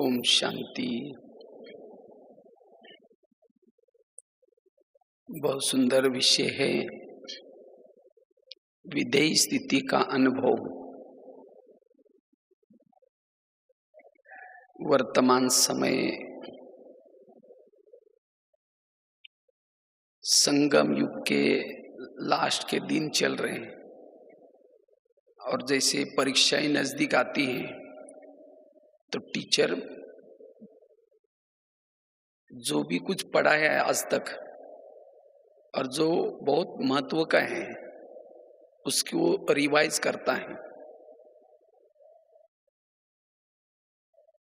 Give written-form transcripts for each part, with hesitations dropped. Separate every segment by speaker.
Speaker 1: ओम शांति। बहुत सुंदर विषय है विधेय स्थिति का अनुभव। वर्तमान समय संगम युग के लास्ट के दिन चल रहे हैं और जैसे परीक्षाएं नजदीक आती हैं तो टीचर जो भी कुछ पढ़ाया है आज तक और जो बहुत महत्व का है उसको रिवाइज करता है।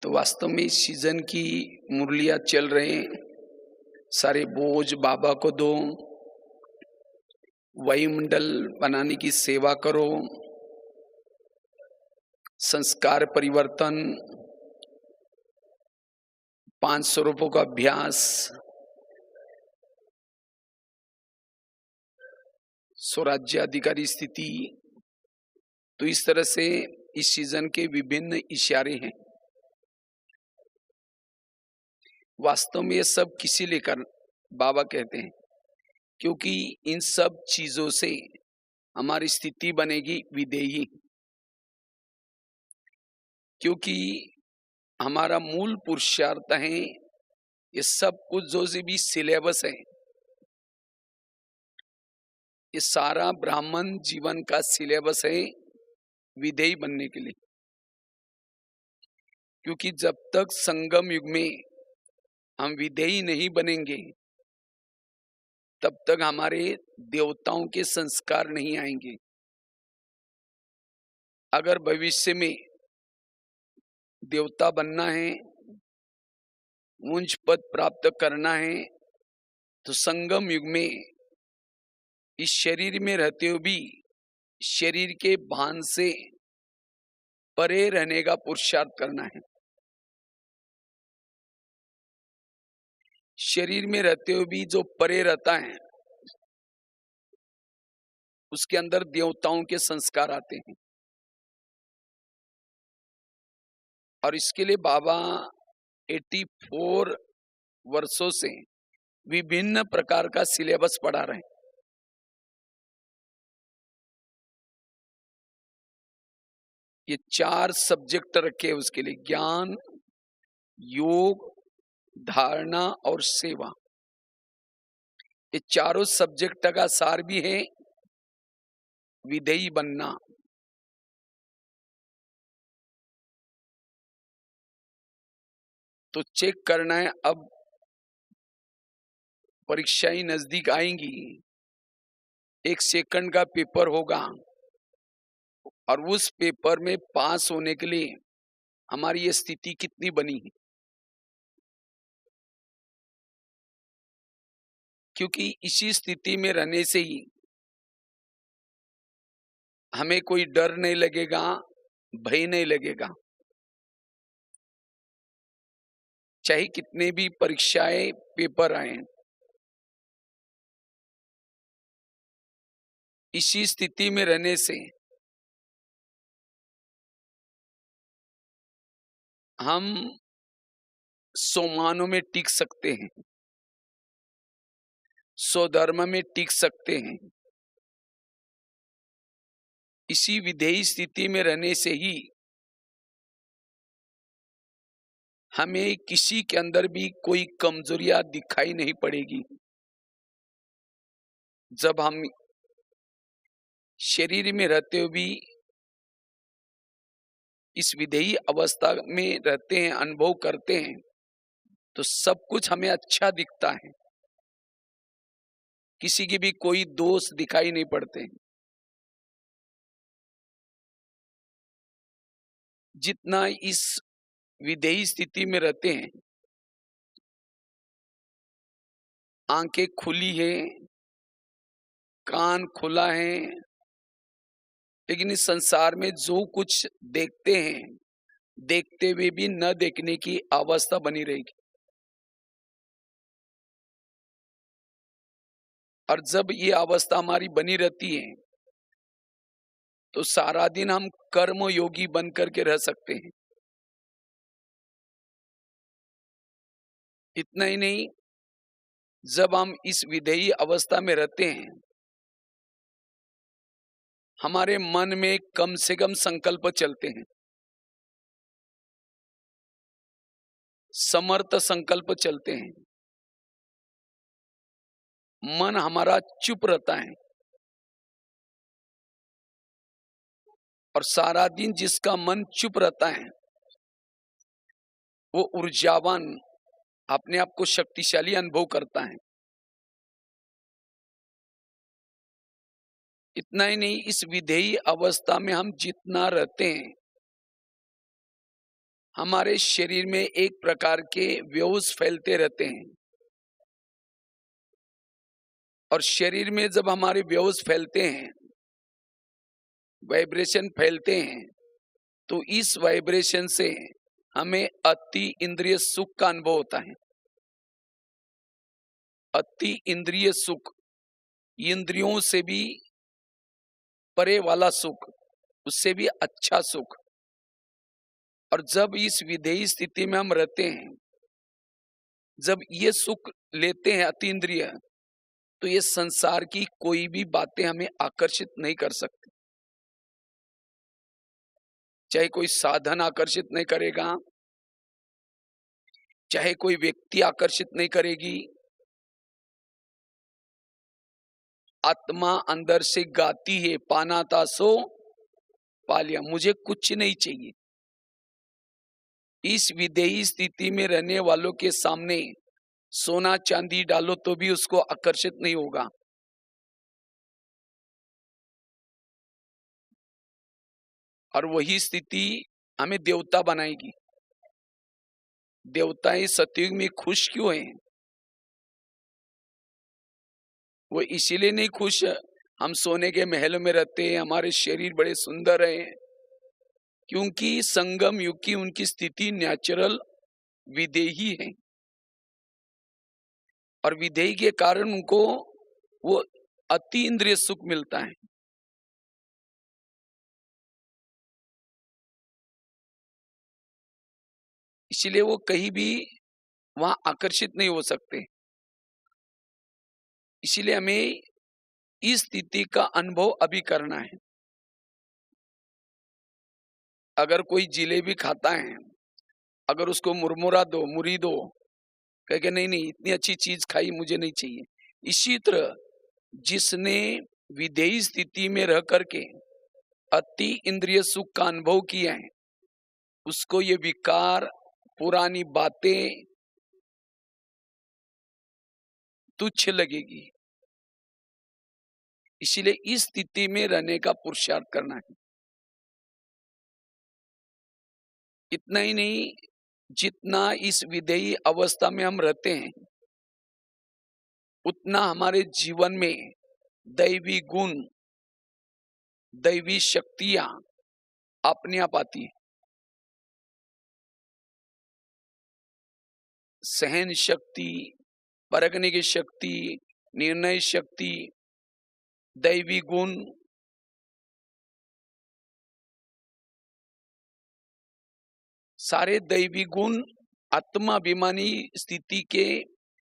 Speaker 1: तो वास्तव में इस सीजन की मुरलियां चल रहे हैं। सारे बोझ बाबा को दो, वायुमंडल बनाने की सेवा करो, संस्कार परिवर्तन, 5 स्वरूपों का अभ्यास, स्वराज्य अधिकारी स्थिति। तो इस तरह से इस सीजन के विभिन्न इशारे हैं। वास्तव में ये सब किसी लेकर बाबा कहते हैं, क्योंकि इन सब चीजों से हमारी स्थिति बनेगी विधेयी। क्योंकि हमारा मूल पुरुषार्थ है ये सब कुछ जो से भी सिलेबस है, ये सारा ब्राह्मण जीवन का सिलेबस है विधेयी बनने के लिए। क्योंकि जब तक संगम युग में हम विधेयी नहीं बनेंगे तब तक हमारे देवताओं के संस्कार नहीं आएंगे। अगर भविष्य में देवता बनना है, उच्च पद प्राप्त करना है, तो संगम युग में इस शरीर में रहते हुए भी शरीर के भान से परे रहने का पुरुषार्थ करना है। शरीर में रहते हुए भी जो परे रहता है उसके अंदर देवताओं के संस्कार आते हैं। और इसके लिए बाबा 84 वर्षों से विभिन्न प्रकार का सिलेबस पढ़ा रहे हैं। ये 4 सब्जेक्ट रखे उसके लिए: ज्ञान, योग, धारणा और सेवा। ये चारों सब्जेक्ट का सार भी है विधेयी बनना। तो चेक करना है, अब परीक्षाएं नजदीक आएंगी, 1 सेकंड का पेपर होगा और उस पेपर में पास होने के लिए हमारी ये स्थिति कितनी बनी है। क्योंकि इसी स्थिति में रहने से ही हमें कोई डर नहीं लगेगा, भय नहीं लगेगा। चाहे कितने भी परीक्षाएं पेपर आए, इसी स्थिति में रहने से हम सोमानों में टिक सकते हैं, स्वधर्म में टिक सकते हैं। इसी विधेयी स्थिति में रहने से ही हमें किसी के अंदर भी कोई कमजोरियां दिखाई नहीं पड़ेगी। जब हम शरीर में रहते हुए भी इस विधेयी अवस्था में रहते हैं, अनुभव करते हैं, तो सब कुछ हमें अच्छा दिखता है। किसी की भी कोई दोष दिखाई नहीं पड़ते। जितना इस विधेयी स्थिति में रहते हैं, आंखें खुली है, कान खुला है, लेकिन इस संसार में जो कुछ देखते हैं, देखते हुए भी न देखने की अवस्था बनी रहेगी। और जब ये अवस्था हमारी बनी रहती है तो सारा दिन हम कर्म योगी बन करके रह सकते हैं। इतना ही नहीं, जब हम इस विधेयी अवस्था में रहते हैं, हमारे मन में कम से कम संकल्प चलते हैं, समर्थ संकल्प चलते हैं। मन हमारा चुप रहता है, और सारा दिन जिसका मन चुप रहता है वो ऊर्जावान, अपने आप को शक्तिशाली अनुभव करता है। इतना ही नहीं, इस विधेयी अवस्था में हम जितना रहते हैं, हमारे शरीर में एक प्रकार के वेव्स फैलते रहते हैं, और शरीर में जब हमारे वेव्स फैलते हैं, वाइब्रेशन फैलते हैं, तो इस वाइब्रेशन से हमें अति इंद्रिय सुख का अनुभव होता है। अति इंद्रिय सुख, इंद्रियों से भी परे वाला सुख, उससे भी अच्छा सुख। और जब इस विधेयी स्थिति में हम रहते हैं, जब ये सुख लेते हैं अति इंद्रिय, तो ये संसार की कोई भी बातें हमें आकर्षित नहीं कर सकती। चाहे कोई साधन आकर्षित नहीं करेगा, चाहे कोई व्यक्ति आकर्षित नहीं करेगी, आत्मा अंदर से गाती है, पाना था सो पा लिया, मुझे कुछ नहीं चाहिए। इस विधेयी स्थिति में रहने वालों के सामने सोना चांदी डालो तो भी उसको आकर्षित नहीं होगा। और वही स्थिति हमें देवता बनाएगी। देवताएं सतयुग में खुश क्यों हैं? वो इसीलिए नहीं खुश, हम सोने के महलों में रहते हैं, हमारे शरीर बड़े सुंदर हैं, क्योंकि संगम युग की उनकी स्थिति नेचुरल विधेयी है, और विधेयी के कारण उनको वो अति इंद्रिय सुख मिलता है। इसलिए वो कहीं भी वहां आकर्षित नहीं हो सकते। इसलिए हमें इस स्थिति का अनुभव अभी करना है। अगर कोई जिलेबी खाता है, अगर उसको मुरमुरा दो, मुरी दो, कह के नहीं नहीं इतनी अच्छी चीज खाई, मुझे नहीं चाहिए। इसी तरह जिसने विधेयी स्थिति में रह करके अति इंद्रिय सुख का अनुभव किया है, उसको ये विकार, पुरानी बातें तुच्छ लगेगी। इसलिए इस स्थिति में रहने का पुरुषार्थ करना है। इतना ही नहीं, जितना इस विधेयी अवस्था में हम रहते हैं, उतना हमारे जीवन में दैवी गुण, दैवी शक्तियां अपने आप आती है। सहन शक्ति, परखने की शक्ति, निर्णय शक्ति, दैवी गुण, सारे दैवी गुण आत्माभिमानी स्थिति के,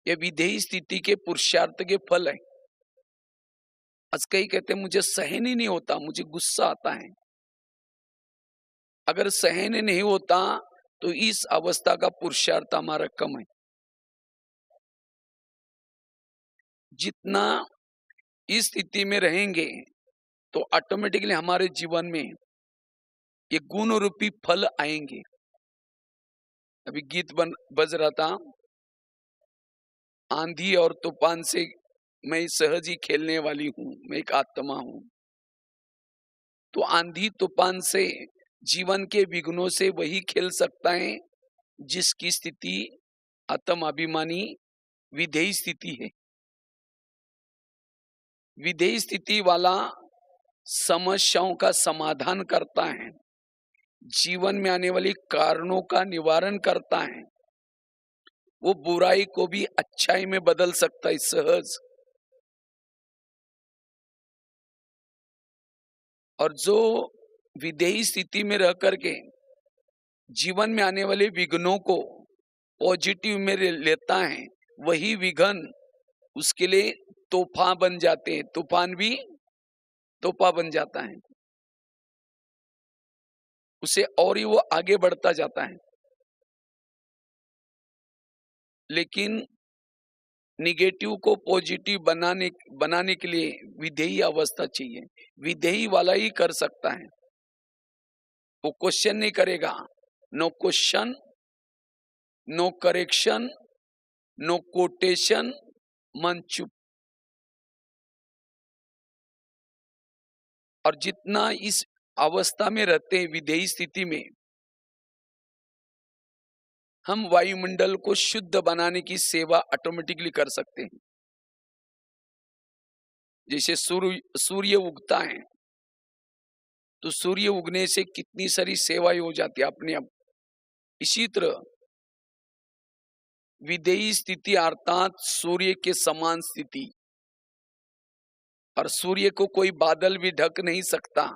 Speaker 1: ये विधेयी स्थिति के पुरुषार्थ के फल है। आज कई कहते हैं मुझे सहन ही नहीं होता, मुझे गुस्सा आता है। अगर सहन नहीं होता तो इस अवस्था का पुरुषार्थ हमारा कम है। जितना इस स्थिति में रहेंगे तो ऑटोमेटिकली हमारे जीवन में ये गुण रूपी फल आएंगे। अभी गीत बज रहा था, आंधी और तूफान से मैं सहज ही खेलने वाली हूं, मैं एक आत्मा हूं। तो आंधी तूफान से, जीवन के विघ्नों से वही खेल सकता है जिसकी स्थिति आत्म अभिमानी विधेयी स्थिति है। विधेयी स्थिति वाला समस्याओं का समाधान करता है, जीवन में आने वाली कारणों का निवारण करता है, वो बुराई को भी अच्छाई में बदल सकता है सहज। और जो विधेयी स्थिति में रह करके जीवन में आने वाले विघ्नों को पॉजिटिव में लेता है, वही विघन उसके लिए तोहफा बन जाते हैं, तूफान भी तोहफा बन जाता है, उसे और ही वो आगे बढ़ता जाता है। लेकिन निगेटिव को पॉजिटिव बनाने के लिए विधेयी अवस्था चाहिए। विधेयी वाला ही कर सकता है, वो क्वेश्चन नहीं करेगा। No question, no correction, no quotation, मन चुप। और जितना इस अवस्था में रहते हैं विधेयी स्थिति में, हम वायुमंडल को शुद्ध बनाने की सेवा ऑटोमेटिकली कर सकते हैं। जैसे सूर्य उगता है, तो सूर्य उगने से कितनी सारी सेवाएं हो जाती है अपने आप। इसी तरह विधेयी स्थिति अर्थात सूर्य के समान स्थिति, और सूर्य को कोई बादल भी ढक नहीं सकता।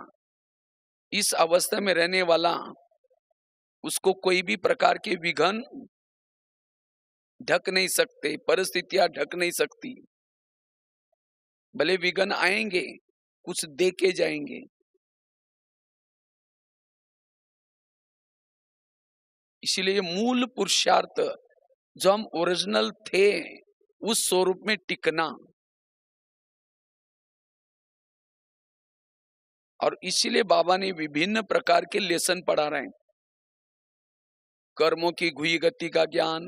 Speaker 1: इस अवस्था में रहने वाला, उसको कोई भी प्रकार के विघन ढक नहीं सकते, परिस्थितियां ढक नहीं सकती। भले विघन आएंगे, कुछ दे के जाएंगे। इसीलिए मूल पुरुषार्थ जो हम ओरिजिनल थे, उस स्वरूप में टिकना। और इसीलिए बाबा ने विभिन्न प्रकार के लेसन पढ़ा रहे हैं। कर्मों की घुई गति का ज्ञान,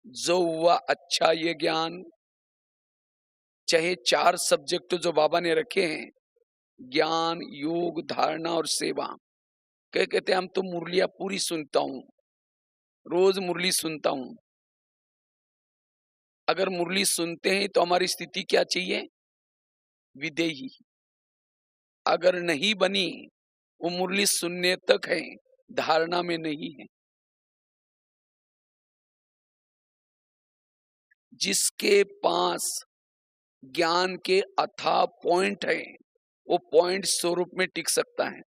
Speaker 1: जो हुआ अच्छा ये ज्ञान, चाहे 4 सब्जेक्ट जो बाबा ने रखे हैं, ज्ञान, योग, धारणा और सेवा। कहते हम तो मुरलियां पूरी सुनता हूं, रोज मुरली सुनता हूं। अगर मुरली सुनते हैं तो हमारी स्थिति क्या चाहिए? विधेयी। अगर नहीं बनी, वो मुरली सुनने तक है, धारणा में नहीं है। जिसके पास ज्ञान के अथाह पॉइंट है, वो पॉइंट स्वरूप में टिक सकता है,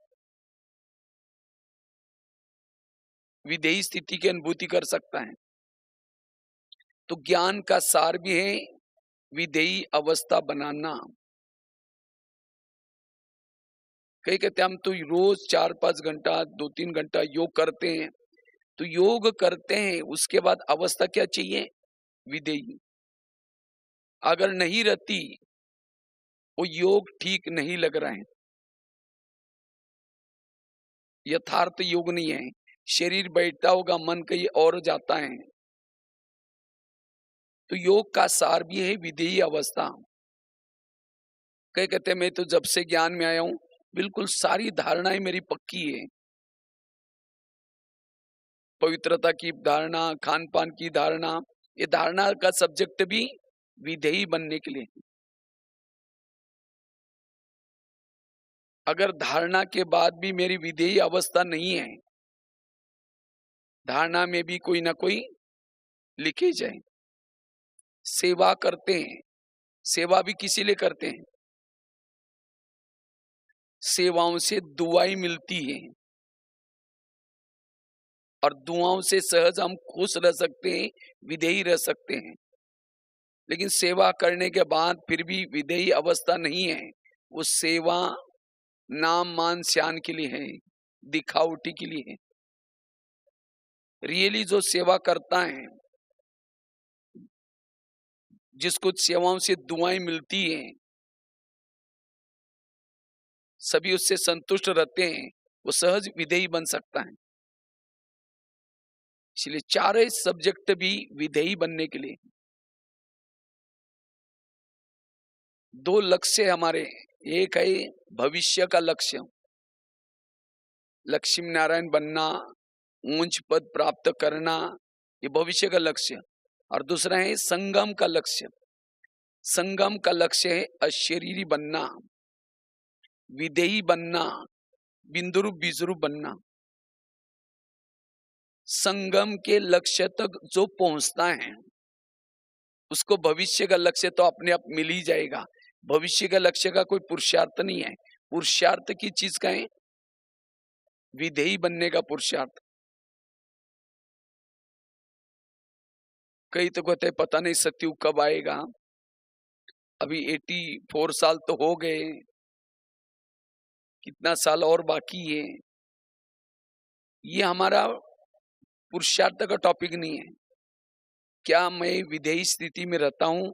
Speaker 1: विधेयी स्थिति की अनुभूति कर सकता है। तो ज्ञान का सार भी है विधेयी अवस्था बनाना। कई कहते हैं हम तो रोज 4-5 घंटा 2-3 घंटा योग करते हैं। तो योग करते हैं, उसके बाद अवस्था क्या चाहिए? विधेयी। अगर नहीं रहती, वो योग ठीक नहीं लग रहा है, यथार्थ योग नहीं है। शरीर बैठता होगा, मन कहीं और जाता है। तो योग का सार भी है विधेयी अवस्था। कई कहते हैं मैं तो जब से ज्ञान में आया हूं, बिल्कुल सारी धारणाएं मेरी पक्की है। पवित्रता की धारणा, खान पान की धारणा, ये धारणा का सब्जेक्ट भी विधेयी बनने के लिए। अगर धारणा के बाद भी मेरी विधेयी अवस्था नहीं है, धारणा में भी कोई ना कोई लीकेज है। सेवा करते हैं, सेवा भी किसी लिए करते हैं? सेवाओं से दुआएं मिलती है, और दुआओं से सहज हम खुश रह सकते हैं, विधेयी रह सकते हैं। लेकिन सेवा करने के बाद फिर भी विधेयी अवस्था नहीं है, वो सेवा नाम मान शान के लिए है, दिखावटी के लिए है। रियली जो सेवा करता है, जिसको सेवाओं से दुआएं मिलती हैं, सभी उससे संतुष्ट रहते हैं, वो सहज विधेयी बन सकता है। इसलिए 4 सब्जेक्ट भी विधेयी बनने के लिए 2 लक्ष्य हमारे। एक है भविष्य का लक्ष्य, लक्ष्मी नारायण बनना, ऊंच पद प्राप्त करना, ये भविष्य का लक्ष्य। और दूसरा है संगम का लक्ष्य। संगम का लक्ष्य है अशरीरी बनना, विधेयी बनना, बिंदुरूप बीजरूप बनना। संगम के लक्ष्य तक जो पहुंचता है, उसको भविष्य का लक्ष्य तो अपने आप मिल ही जाएगा। भविष्य का लक्ष्य का कोई पुरुषार्थ नहीं है। पुरुषार्थ की चीज का है विधेयी बनने का पुरुषार्थ। कई तो कहते हैं पता नहीं सतयुग कब आएगा। अभी 84 साल तो हो गए, कितना साल और बाकी है। ये हमारा पुरुषार्थ का टॉपिक नहीं है। क्या मैं विधेयी स्थिति में रहता हूं?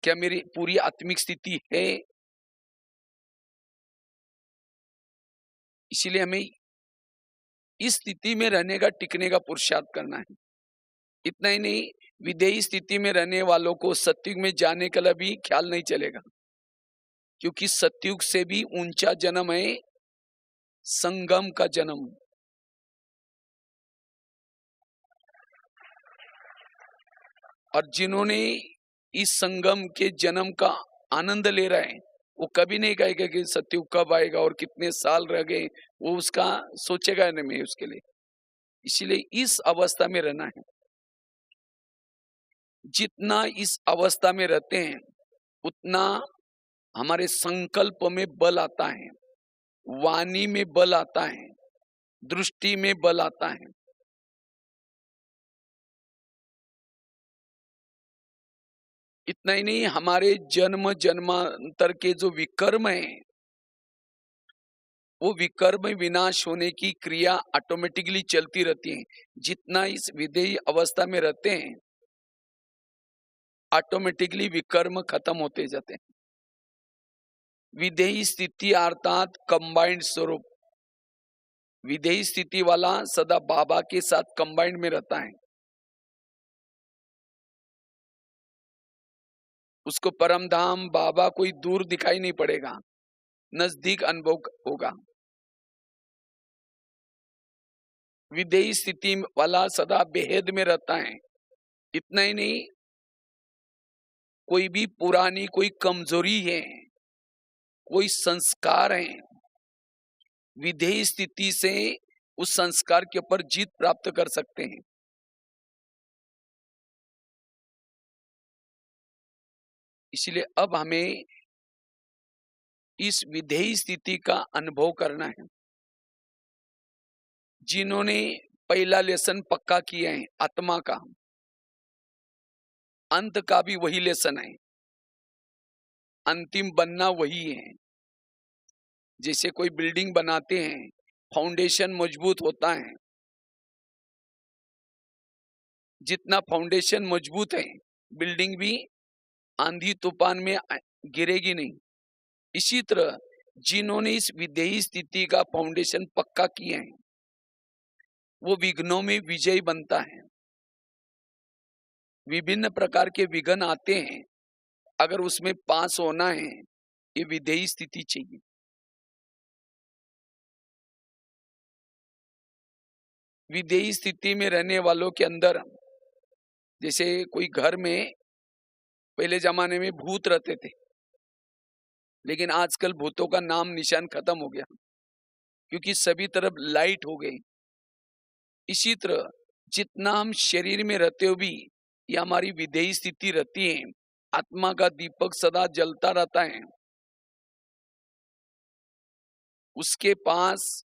Speaker 1: क्या मेरी पूरी आत्मिक स्थिति है? इसीलिए हमें इस स्थिति में रहने का, टिकने का पुरुषार्थ करना है। इतना ही नहीं, विधेयी स्थिति में रहने वालों को सतयुग में जाने का भी ख्याल नहीं चलेगा, क्योंकि सतयुग से भी ऊंचा जन्म है संगम का जन्म। और जिन्होंने इस संगम के जन्म का आनंद ले रहे हैं, वो कभी नहीं कहेगा कि सतयुग कब आएगा और कितने साल रह गए, वो उसका सोचेगा नहीं उसके लिए। इसलिए इस अवस्था में रहना है। जितना इस अवस्था में रहते हैं उतना हमारे संकल्प में बल आता है, वाणी में बल आता है, दृष्टि में बल आता है। इतना ही नहीं, हमारे जन्म जन्मांतर के जो विकर्म हैं, वो विकर्म विनाश होने की क्रिया ऑटोमेटिकली चलती रहती है। जितना इस विधेयी अवस्था में रहते हैं, ऑटोमेटिकली विकर्म खत्म होते जाते हैं। विधेयी स्थिति अर्थात कंबाइंड स्वरूप। विधेयी स्थिति वाला सदा बाबा के साथ कंबाइंड में रहता है। उसको परम धाम बाबा कोई दूर दिखाई नहीं पड़ेगा, नजदीक अनुभव होगा। विधेयी स्थिति वाला सदा बेहद में रहता है। इतना ही नहीं, कोई भी पुरानी कोई कमजोरी है, कोई संस्कार है, विधेयी स्थिति से उस संस्कार के ऊपर जीत प्राप्त कर सकते हैं। इसलिए अब हमें इस विधेयी स्थिति का अनुभव करना है। जिन्होंने पहला लेसन पक्का किया है आत्मा का, अंत का भी वही लेसन है, अंतिम बनना वही है। जैसे कोई बिल्डिंग बनाते हैं, फाउंडेशन मजबूत होता है। जितना फाउंडेशन मजबूत है, बिल्डिंग भी आंधी तूफान में गिरेगी नहीं। इसी तरह जिन्होंने इस विधेयी स्थिति का फाउंडेशन पक्का किया है, वो विघ्नों में विजयी बनता है। विभिन्न प्रकार के विघ्न आते हैं, अगर उसमें पास होना है, ये विधेयी स्थिति चाहिए। विधेयी स्थिति में रहने वालों के अंदर, जैसे कोई घर में पहले जमाने में भूत रहते थे, लेकिन आजकल भूतों का नाम निशान खत्म हो गया, क्योंकि सभी तरफ लाइट हो गई। इसी तरह जितना हम शरीर में रहते हो भी, ये हमारी विधेयी स्थिति रहती है। आत्मा का दीपक सदा जलता रहता है। उसके पास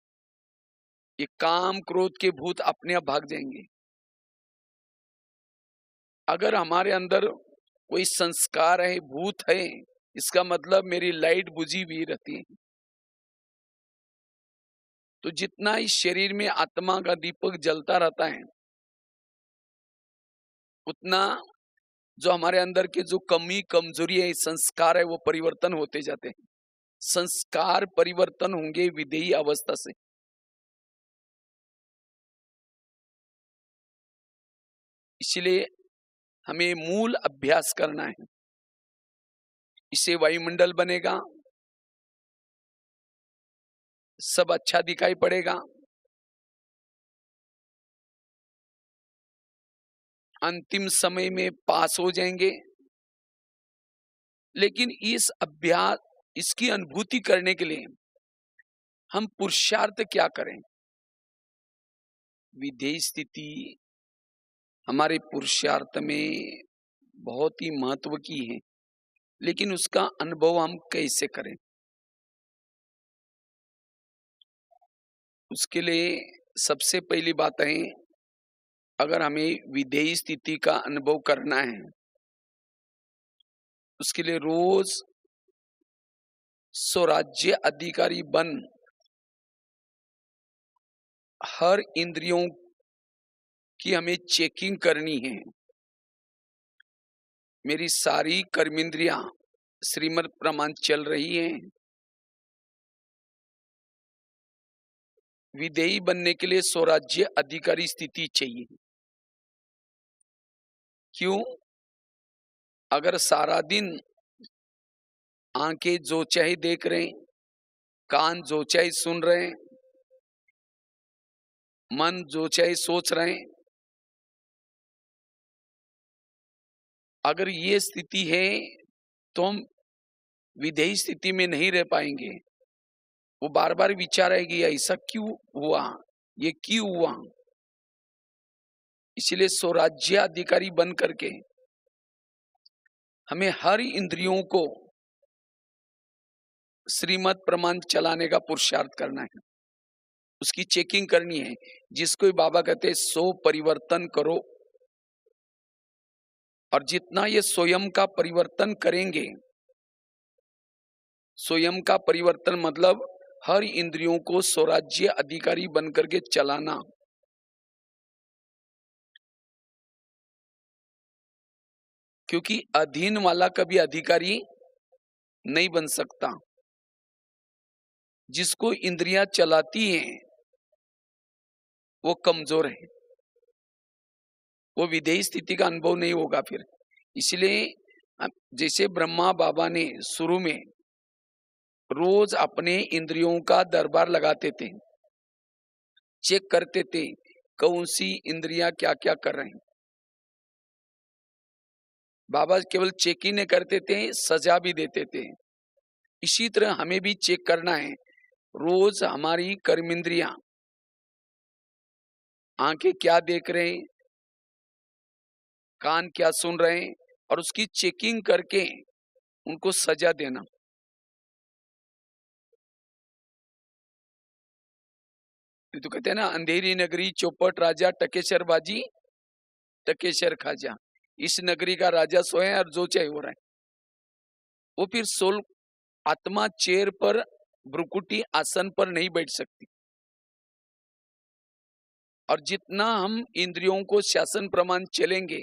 Speaker 1: ये काम क्रोध के भूत अपने आप भाग जाएंगे। अगर हमारे अंदर कोई संस्कार है, भूत है, इसका मतलब मेरी लाइट बुझी हुई रहती है। तो जितना इस शरीर में आत्मा का दीपक जलता रहता है, उतना जो हमारे अंदर के जो कमी कमजोरी है, संस्कार है, वो परिवर्तन होते जाते हैं। संस्कार परिवर्तन होंगे विधेयी अवस्था से। इसलिए हमें मूल अभ्यास करना है। इससे वायुमंडल बनेगा, सब अच्छा दिखाई पड़ेगा, अंतिम समय में पास हो जाएंगे। लेकिन इस अभ्यास, इसकी अनुभूति करने के लिए हम पुरुषार्थ क्या करें? विधेयी स्थिति हमारे पुरुषार्थ में बहुत ही महत्व की है, लेकिन उसका अनुभव हम कैसे करें? उसके लिए सबसे पहली बात है, अगर हमें विधेयी स्थिति का अनुभव करना है, उसके लिए रोज स्वराज्य अधिकारी बन हर इंद्रियों की हमें चेकिंग करनी है। मेरी सारी कर्मेंद्रियां श्रीमद् प्रमाण चल रही हैं। विधेयी बनने के लिए स्वराज्य अधिकारी स्थिति चाहिए। क्यों? अगर सारा दिन आंखें जो चाहे देख रहे हैं, कान जो चाहे सुन रहे हैं, मन जो चाहे सोच रहे हैं, अगर ये स्थिति है तो हम विधेयी स्थिति में नहीं रह पाएंगे। वो बार बार विचार आएगी, ऐसा क्यों हुआ, ये क्यों हुआ। इसलिए स्वराज्य अधिकारी बन करके हमें हर इंद्रियों को श्रीमद् प्रमाण चलाने का पुरुषार्थ करना है, उसकी चेकिंग करनी है। जिसको बाबा कहते हैं सो परिवर्तन करो। और जितना ये स्वयं का परिवर्तन करेंगे, स्वयं का परिवर्तन मतलब हर इंद्रियों को स्वराज्य अधिकारी बनकर के चलाना। क्योंकि अधीन वाला कभी अधिकारी नहीं बन सकता। जिसको इंद्रियां चलाती हैं वो कमजोर है, वो विधेयी स्थिति का अनुभव नहीं होगा फिर। इसलिए जैसे ब्रह्मा बाबा ने शुरू में रोज अपने इंद्रियों का दरबार लगाते थे, चेक करते थे कौन सी इंद्रियां क्या क्या कर रहे हैं। बाबा केवल चेक ही नहीं करते थे, सजा भी देते थे। इसी तरह हमें भी चेक करना है। रोज हमारी कर्मेंद्रियां, आंखें क्या देख रहे हैं, कान क्या सुन रहे हैं, और उसकी चेकिंग करके उनको सजा देना। तो कहते हैं ना, अंधेरी नगरी चौपट राजा टकेसर बाजी टकेसर खाजा। इस नगरी का राजा सोए और जो चाहे हो रहा है। वो फिर सोल आत्मा चेयर पर भ्रुकुटी आसन पर नहीं बैठ सकती। और जितना हम इंद्रियों को शासन प्रमाण चलेंगे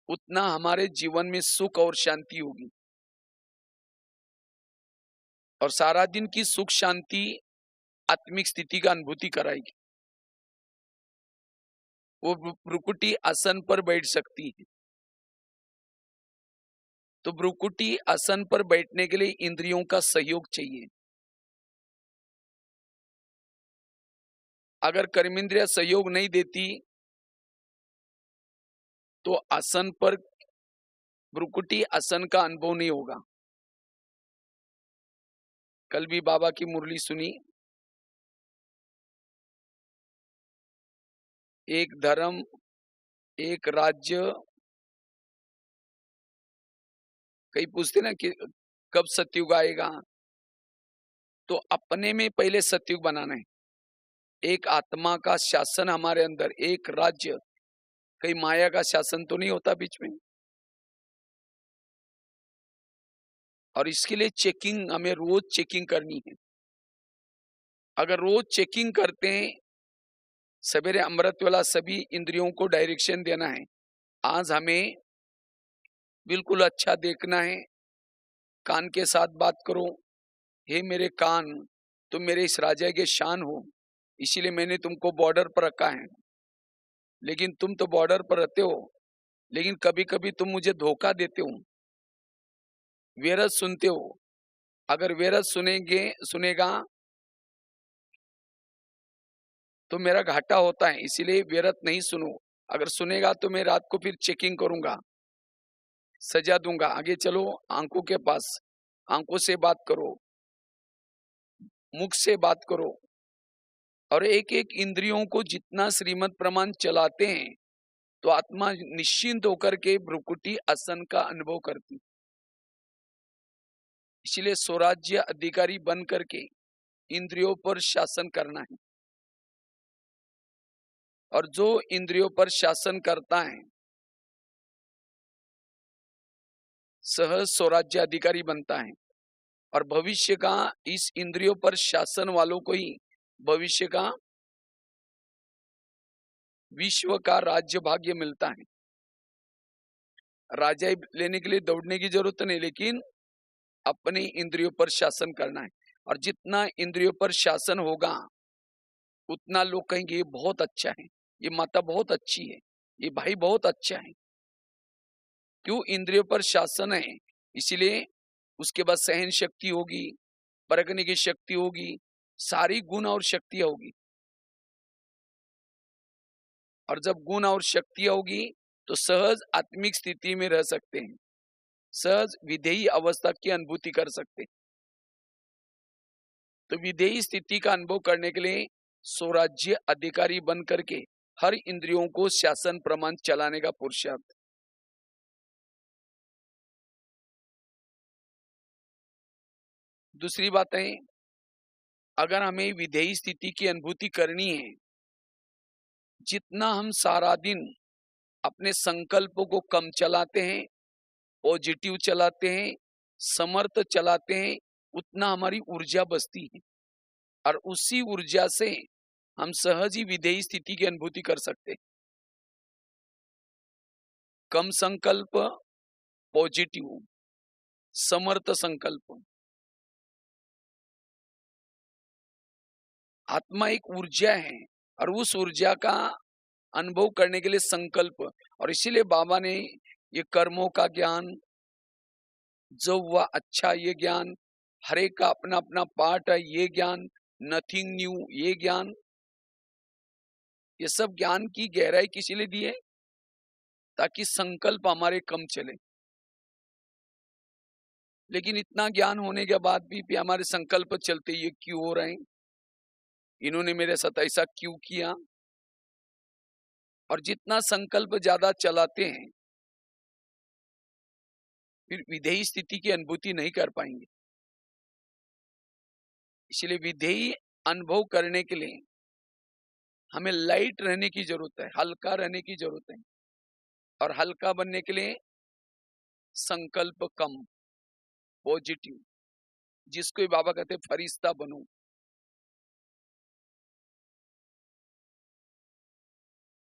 Speaker 1: उतना हमारे जीवन में सुख और शांति होगी। और सारा दिन की सुख शांति आत्मिक स्थिति का अनुभूति कराएगी। वो भ्रुकुटी आसन पर बैठ सकती है। तो भ्रुकुटी आसन पर बैठने के लिए इंद्रियों का सहयोग चाहिए। अगर कर्मेंद्रिय सहयोग नहीं देती तो आसन पर भ्रुकुटी आसन का अनुभव नहीं होगा। कल भी बाबा की मुरली सुनी। एक धर्म, एक राज्य। कई पूछते ना कि कब सतयुग आएगा, तो अपने में पहले सतयुग बनाना है। एक आत्मा का शासन हमारे अंदर, एक राज्य। कहीं माया का शासन तो नहीं होता बीच में। और इसके लिए चेकिंग, हमें रोज चेकिंग करनी है। अगर रोज चेकिंग करते हैं, सवेरे अमृत वाला सभी इंद्रियों को डायरेक्शन देना है। आज हमें बिल्कुल अच्छा देखना है। कान के साथ बात करो, हे मेरे कान, तुम मेरे इस राजा के शान हो, इसीलिए मैंने तुमको बॉर्डर पर रखा है। लेकिन तुम तो बॉर्डर पर रहते हो, लेकिन कभी कभी तुम मुझे धोखा देते हो। व्यर्थ सुनते हो। अगर व्यर्थ सुनेगा तो मेरा घाटा होता है, इसीलिए व्यर्थ नहीं सुनो। अगर सुनेगा तो मैं रात को फिर चेकिंग करूंगा, सजा दूंगा। आगे चलो, आंखों के पास, आंखों से बात करो, मुख से बात करो। और एक एक इंद्रियों को जितना श्रीमद् प्रमाण चलाते हैं तो आत्मा निश्चिंत होकर के भ्रुकुटी आसन का अनुभव करती। इसलिए स्वराज्य अधिकारी बन करके इंद्रियों पर शासन करना है। और जो इंद्रियों पर शासन करता है सहज स्वराज्य अधिकारी बनता है। और भविष्य का इस इंद्रियों पर शासन वालों को ही भविष्य का विश्व का राज्य भाग्य मिलता है। राजा लेने के लिए दौड़ने की जरूरत नहीं, लेकिन अपनी इंद्रियों पर शासन करना है। और जितना इंद्रियों पर शासन होगा उतना लोग कहेंगे ये बहुत अच्छा है, ये माता बहुत अच्छी है, ये भाई बहुत अच्छा है। क्यों? इंद्रियों पर शासन है, इसलिए उसके बाद सहन शक्ति होगी, परखने की शक्ति होगी, सारी गुण और शक्तियां होगी। और जब गुण और शक्तियां होगी तो सहज आत्मिक स्थिति में रह सकते हैं, सहज विधेयी अवस्था की अनुभूति कर सकते हैं। तो विधेयी स्थिति का अनुभव करने के लिए स्वराज्य अधिकारी बन करके हर इंद्रियों को शासन प्रमाण चलाने का पुरुषार्थ। दूसरी बात है, अगर हमें विधेयी स्थिति की अनुभूति करनी है, जितना हम सारा दिन अपने संकल्पों को कम चलाते हैं, पॉजिटिव चलाते हैं, समर्थ चलाते हैं, उतना हमारी ऊर्जा बचती है। और उसी ऊर्जा से हम सहज ही विधेयी स्थिति की अनुभूति कर सकते हैं। कम संकल्प, पॉजिटिव, समर्थ संकल्प। आत्मा एक ऊर्जा है और उस ऊर्जा का अनुभव करने के लिए संकल्प। और इसीलिए बाबा ने ये कर्मों का ज्ञान, जो हुआ अच्छा ये ज्ञान, हर एक का अपना अपना पार्ट है ये ज्ञान, नथिंग न्यू ये ज्ञान, ये सब ज्ञान की गहराई किस लिए दी है? ताकि संकल्प हमारे कम चले। लेकिन इतना ज्ञान होने के बाद भी हमारे संकल्प चलते, ये क्यों हो रहे हैं, इन्होंने मेरे साथ ऐसा क्यों किया। और जितना संकल्प ज्यादा चलाते हैं फिर विधेयी स्थिति की अनुभूति नहीं कर पाएंगे। इसलिए विधेयी अनुभव करने के लिए हमें लाइट रहने की जरूरत है, हल्का रहने की जरूरत है। और हल्का बनने के लिए संकल्प कम, पॉजिटिव, जिसको बाबा कहते हैं फरिश्ता बनो।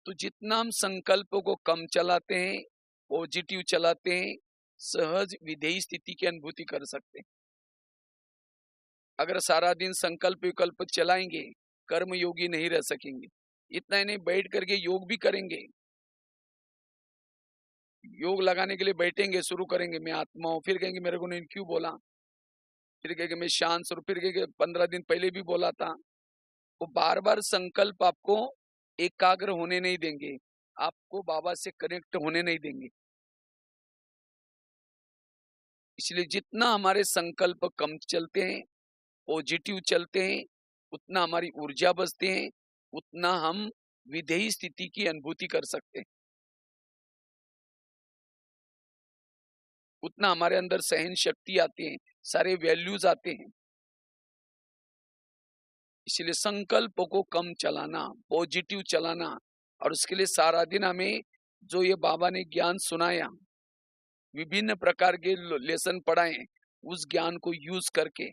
Speaker 1: तो जितना हम संकल्पों को कम चलाते हैं, पॉजिटिव चलाते हैं, सहज विधेयी स्थिति की अनुभूति कर सकते हैं। अगर सारा दिन संकल्प विकल्प चलाएंगे, कर्म योगी नहीं रह सकेंगे। इतना ही नहीं, बैठ करके योग भी करेंगे, योग लगाने के लिए बैठेंगे, शुरू करेंगे मैं आत्मा हूं, फिर कहेंगे मेरे को नहीं क्यों बोला, फिर कहेंगे मैं शांत हूं, फिर कहेंगे 15 दिन पहले भी बोला था। वो बार बार संकल्प आपको एकाग्र होने नहीं देंगे, आपको बाबा से कनेक्ट होने नहीं देंगे। इसलिए जितना हमारे संकल्प कम चलते हैं, पॉजिटिव चलते हैं, उतना हमारी ऊर्जा बचते हैं, उतना हम विधेयी स्थिति की अनुभूति कर सकते हैं, उतना हमारे अंदर सहन शक्ति आती है, सारे वैल्यूज आते हैं। इसलिए संकल्प को कम चलाना, पॉजिटिव चलाना। और उसके लिए सारा दिन हमें जो ये बाबा ने ज्ञान सुनाया, विभिन्न प्रकार के लेसन पढ़ाए, उस ज्ञान को यूज करके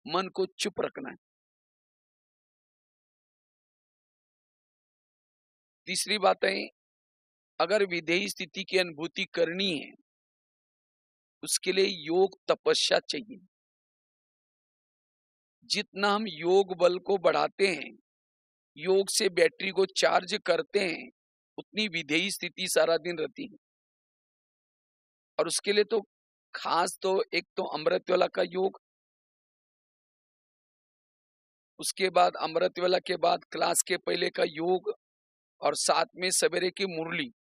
Speaker 1: मन को चुप रखना है। तीसरी बात है, अगर विधेयी स्थिति की अनुभूति करनी है उसके लिए योग तपस्या चाहिए। जितना हम योग बल को बढ़ाते हैं, योग से बैटरी को चार्ज करते हैं, उतनी विधेयी स्थिति सारा दिन रहती है। और उसके लिए तो खास तो एक तो अमृत वेला का योग, उसके बाद अमृत वेला के बाद क्लास के पहले का योग, और साथ में सवेरे की मुरली।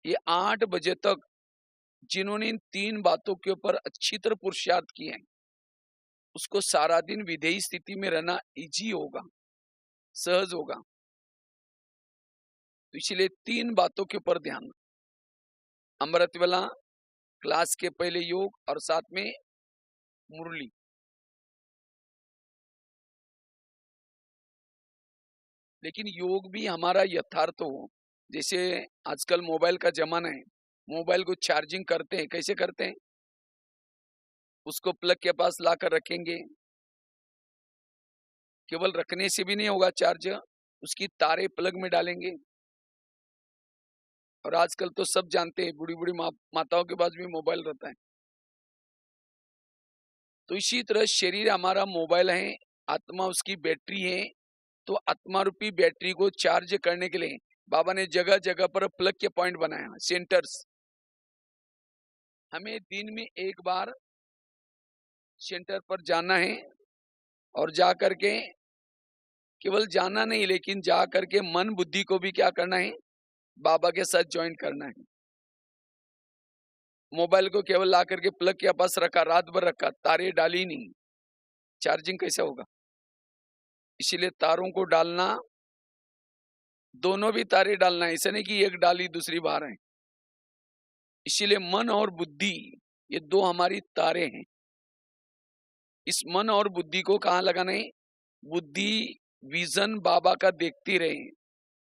Speaker 1: ये 8 बजे तक जिन्होंने इन 3 बातों के ऊपर अच्छी तरह पुरुषार्थ किए हैं, उसको सारा दिन विधेयी स्थिति में रहना इजी होगा, सहज होगा। तो इसलिए 3 बातों के ऊपर ध्यान, अमृत वेला, क्लास के पहले योग, और साथ में मुरली। लेकिन योग भी हमारा यथार्थ हो। जैसे आजकल मोबाइल का जमाना है, मोबाइल को चार्जिंग करते हैं, कैसे करते हैं? उसको प्लग के पास लाकर रखेंगे, केवल रखने से भी नहीं होगा चार्ज, उसकी तारे प्लग में डालेंगे। और आजकल तो सब जानते हैं, बूढ़ी बूढ़ी माताओं के पास भी मोबाइल रहता है। तो इसी तरह शरीर हमारा मोबाइल है, आत्मा उसकी बैटरी है। तो आत्मा रूपी बैटरी को चार्ज करने के लिए बाबा ने जगह जगह पर प्लग के पॉइंट बनाया, सेंटर्स। हमें दिन में एक बार सेंटर पर जाना है, और जा करके केवल जाना नहीं, लेकिन जा करके मन बुद्धि को भी क्या करना है? बाबा के साथ ज्वाइन करना है। मोबाइल को केवल ला करके प्लग के पास रखा, रात भर रखा, तारे डाली नहीं, चार्जिंग कैसे होगा? इसीलिए तारों को डालना, दोनों भी तारे डालना है, ऐसा नहीं कि एक डाली दूसरी बाहर है। इसीलिए मन और बुद्धि, ये दो हमारी तारे हैं। इस मन और बुद्धि को कहाँ लगाना है? बुद्धि विजन बाबा का देखती रहे,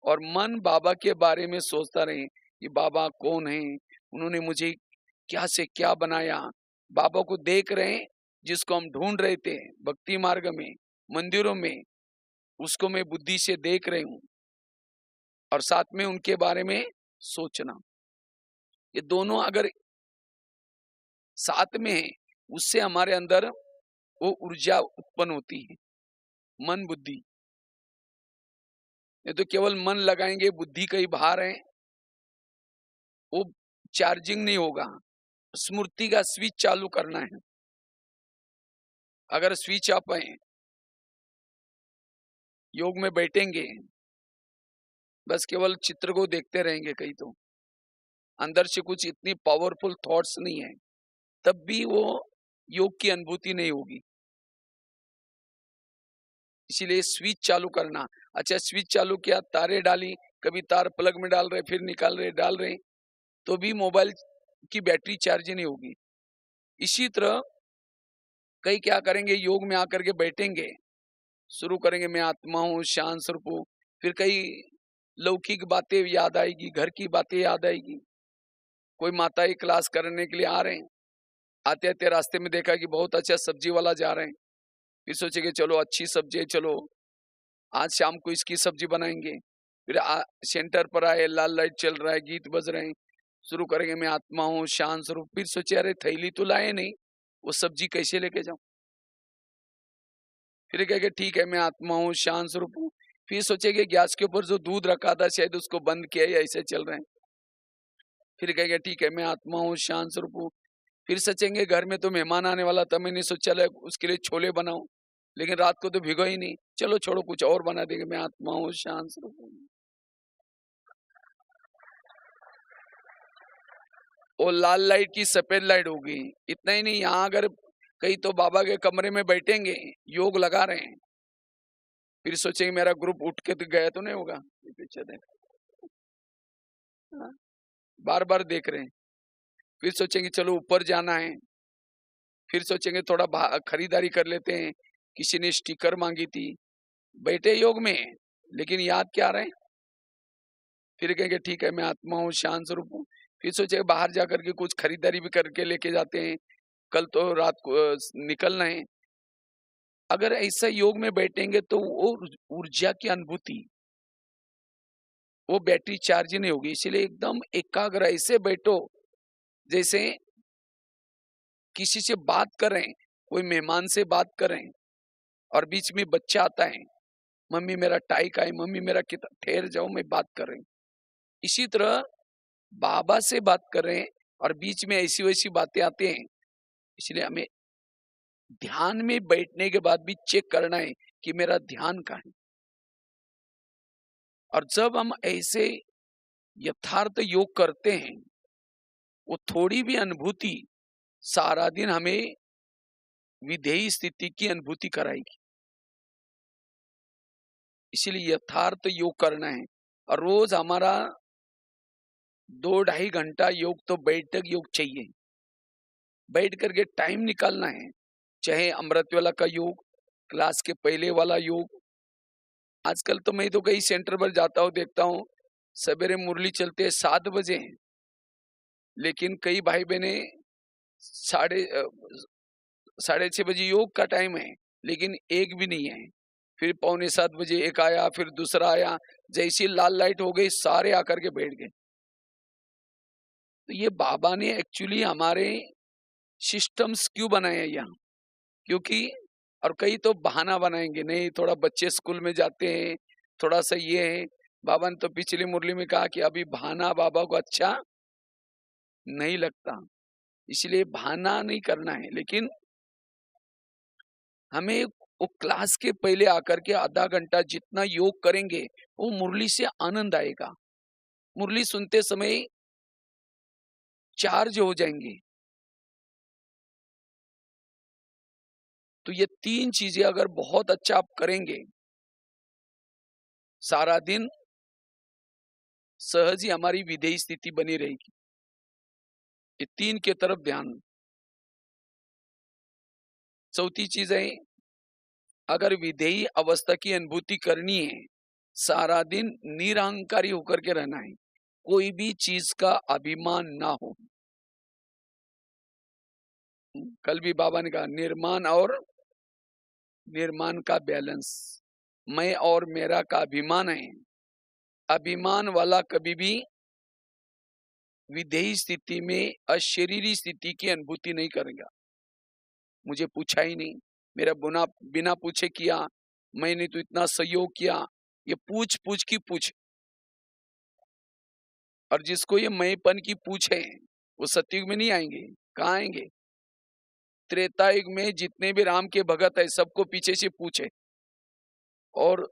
Speaker 1: और मन बाबा के बारे में सोचता रहे कि बाबा कौन है, उन्होंने मुझे क्या से क्या बनाया। बाबा को देख रहे हैं, जिसको हम ढूंढ रहे थे भक्ति मार्ग में, मंदिरों में, उसको मैं बुद्धि से देख रही हूँ, और साथ में उनके बारे में सोचना। ये दोनों अगर साथ में है, उससे हमारे अंदर वो ऊर्जा उत्पन्न होती है, मन बुद्धि। नहीं तो केवल मन लगाएंगे, बुद्धि कहीं बाहर है, वो चार्जिंग नहीं होगा। स्मृति का स्विच चालू करना है। अगर स्विच आप है, योग में बैठेंगे, बस केवल चित्र को देखते रहेंगे, कहीं तो अंदर से कुछ इतनी पावरफुल थॉट्स नहीं है, तब भी वो योग की अनुभूति नहीं होगी। इसीलिए स्विच चालू करना। अच्छा, स्विच चालू किया, तारे डाली, कभी तार प्लग में डाल रहे, फिर निकाल रहे, डाल रहे, तो भी मोबाइल की बैटरी चार्ज नहीं होगी। इसी तरह कई क्या करेंगे, योग में आकर के बैठेंगे, शुरू करेंगे मैं आत्मा हूँ, शांत स्वरूप हूँ, फिर कई लौकिक बातें याद आएगी, घर की बातें याद आएगी। कोई माताएं क्लास करने के लिए आ रहे हैं, आते आते रास्ते में देखा कि बहुत अच्छा सब्जी वाला जा रहे हैं, फिर सोचेंगे चलो अच्छी सब्जी है, चलो आज शाम को इसकी सब्जी बनाएंगे। फिर सेंटर पर आए, लाल लाइट चल रहा है, गीत बज रहे हैं, शुरू करेंगे मैं आत्मा हूँ, शांत स्वरूप। फिर सोचे अरे थैली तो लाए नहीं, वो सब्जी कैसे लेके जाऊं? फिर कहेंगे ठीक है मैं आत्मा हूँ, शांत स्वरूप हूँ। फिर सोचेंगे गैस के ऊपर जो दूध रखा था शायद उसको बंद किया, या ऐसे चल रहे हैं। फिर कहेंगे ठीक है मैं आत्मा हूँ, शांत स्वरूप हूँ। फिर सोचेंगे घर में तो मेहमान आने वाला था, मैंने सोचा उसके लिए छोले बनाऊं, लेकिन रात को तो भिगो ही नहीं, चलो छोड़ो कुछ और बना देंगे, मैं आत्मा हूँ, शांत स्वरूप हूँ। और लाल लाइट की सफेद लाइट होगी। इतना ही नहीं, यहाँ अगर कहीं तो बाबा के कमरे में बैठेंगे, योग लगा रहे हैं, फिर सोचेंगे मेरा ग्रुप उठ के तो गया तो नहीं होगा, पीछे देख, बार बार देख रहे हैं। फिर सोचेंगे चलो ऊपर जाना है, फिर सोचेंगे थोड़ा खरीदारी कर लेते हैं, किसी ने स्टिकर मांगी थी, बैठे योग में, लेकिन याद क्या रहे। फिर कहेंगे ठीक है मैं आत्मा हूँ, शांत स्वरूप हूँ। फिर सोचेंगे बाहर जाकर के कुछ खरीदारी भी करके लेके जाते हैं, कल तो रात को निकलना है। अगर ऐसा योग में बैठेंगे तो वो ऊर्जा की अनुभूति, वो बैटरी चार्ज नहीं होगी। इसलिए एकदम एकाग्र ऐसे बैठो जैसे किसी से बात कर रहे हैं, कोई मेहमान से बात कर रहे हैं, और बीच में बच्चा आता है, मम्मी मेरा टाई का है, मम्मी मेरा कितना, ठहर जाओ मैं बात कर रही हूँ। इसी तरह बाबा से बात कर रहे हैं, और बीच में ऐसी वैसी बातें आते हैं। इसलिए हमें ध्यान में बैठने के बाद भी चेक करना है कि मेरा ध्यान कहाँ है। और जब हम ऐसे यथार्थ योग करते हैं, वो थोड़ी भी अनुभूति सारा दिन हमें विधेयी स्थिति की अनुभूति कराएगी। इसीलिए यथार्थ योग करना है, और रोज हमारा 2-2.5 घंटा योग तो बैठक योग चाहिए। बैठ करके टाइम निकालना है, चाहे अमृत वाला का योग, क्लास के पहले वाला योग, आजकल तो मैं तो कई सेंटर पर जाता हूँ, देखता हूँ सवेरे मुरली चलते हैं 7 बजे, लेकिन कई भाई बहने साढ़े 6:30 बजे योग का टाइम है, लेकिन एक भी नहीं है। फिर 6:45 बजे एक आया, फिर दूसरा आया, जैसी लाल लाइट हो गई सारे आकर के बैठ गए। तो ये बाबा ने एक्चुअली हमारे सिस्टम्स क्यों बनाए हैं यहाँ? क्योंकि और कई तो बहाना बनाएंगे, नहीं थोड़ा बच्चे स्कूल में जाते हैं, थोड़ा सा ये है। बाबा ने तो पिछली मुरली में कहा कि अभी बहाना बाबा को अच्छा नहीं लगता, इसलिए बहाना नहीं करना है। लेकिन हमें वो क्लास के पहले आकर के आधा घंटा जितना योग करेंगे, वो मुरली से आनंद आएगा। मुरली सुनते समय चार्ज हो जाएंगे। तो ये 3 चीजें अगर बहुत अच्छा आप करेंगे, सारा दिन सहज ही हमारी विधेयी स्थिति बनी रहेगी। ये 3 के तरफ ध्यान। चौथी चीज है, अगर विधेयी अवस्था की अनुभूति करनी है, सारा दिन निरहंकारी होकर के रहना है, कोई भी चीज का अभिमान ना हो। कल भी बाबा ने कहा निर्माण और निर्माण का बैलेंस। मैं और मेरा का अभिमान है, अभिमान वाला कभी भी विधेयी स्थिति में अशरीरी स्थिति की अनुभूति नहीं करेगा। मुझे पूछा ही नहीं, मेरा बिना पूछे किया, मैंने तो इतना सहयोग किया, ये पूछ पूछ की पूछ। और जिसको ये मैंपन की पूछ है, वो सतयुग में नहीं आएंगे। कहाँ आएंगे? त्रेता युग में जितने भी राम के भगत है, सबको पीछे से पूछे। और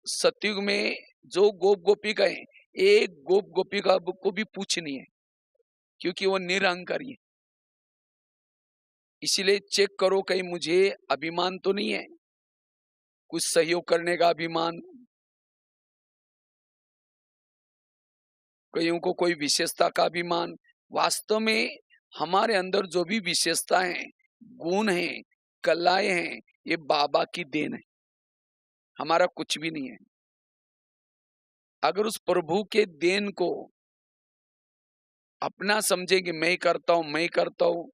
Speaker 1: सतयुग में जो गोप गोपिका है, एक गोप गोपिका को भी पूछ नहीं है, क्योंकि वो निरहंकारी है। इसीलिए चेक करो कहीं मुझे अभिमान तो नहीं है, कुछ सहयोग करने का अभिमान, कईयों को कोई विशेषता का अभिमान। वास्तव में हमारे अंदर जो भी विशेषता है, गुण है, कलाएं हैं, ये बाबा की देन है, हमारा कुछ भी नहीं है। अगर उस प्रभु के देन को अपना समझेंगे, मैं करता हूं, मैं करता हूं,